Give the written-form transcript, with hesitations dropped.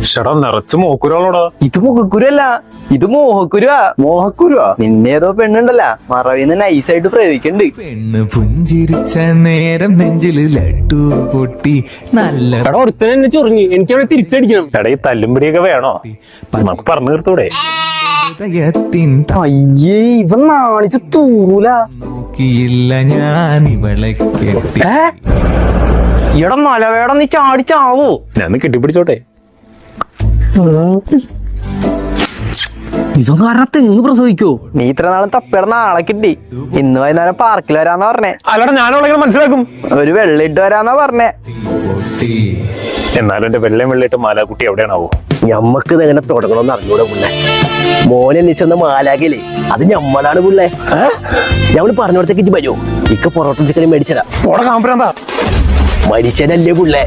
ചേട്ടാ നിറച്ച് മോക്കുരാളോടാ. ഇത് മുഖക്കുരുവല്ല, ഇത് മോഹക്കുരുവാ. മോഹക്കുരുവാ? നിന്നേതോ പെണ്ണുണ്ടല്ല മറവിന്ന് നൈസായിട്ട് പ്രയോഗിക്കണ്ട്. പെണ്ണ് പുഞ്ചിരിച്ച നേരം നെഞ്ചില് ലഡു പൊട്ടി നല്ല ഒരുത്തനെ എന്നെ ചൊറിഞ്ഞു, എനിക്ക് അവനെ തിരിച്ചടിക്കണം. എടാ ഈ തല്ലുംപിടിയൊക്കെ വേണോ? നമുക്ക് പറഞ്ഞു തീർത്തൂടെ? ഹൃദയത്തിൻ അയ്യേ ഇവൻ നാണിച്ച് തൂല. നോക്കിയില്ല ഞാൻ ഇവളെ കെട്ടി. ഇവിടെ മലവേടം നീ ചാടിച്ചാവോ? ഞാൻ കെട്ടിപ്പിടിച്ചോട്ടെ. ഇതും കാരണം തെങ്ങ് പ്രസവിക്കോ? നീ ഇത്ര നാളും തപ്പിടന്ന ആളെ കിട്ടി. ഇന്ന് വൈകുന്നേരം പാർക്കിൽ വരാന്നാ പറഞ്ഞേ. അല്ലാടെ ഞാനോളെ മനസ്സിലാക്കും. ഒരു വെള്ളിട്ട് വരാന്നാ പറഞ്ഞേ. പൊട്ടി എന്നാലും എന്റെ വെള്ളയിട്ട് മാലാക്കുട്ടി എവിടെയാണാവോ? ഞമ്മക്ക് ഇതെങ്ങനെ തുടങ്ങണമെന്ന് അറിഞ്ഞൂടെ പുള്ളേ. മോനെ നിച്ചെന്ന മാലാകയില്ലേ, അത് ഞമ്മളാണ് പുള്ളേ. ഞമ്മള് പറഞ്ഞോടത്തേക്ക് വരുമോ? ഇക്ക പൊറോട്ട ചിക്കൻ മേടിച്ചതാ. പോടെ കാമ്പരാന്താ. മരിച്ചതല്ലേ പുള്ളേ.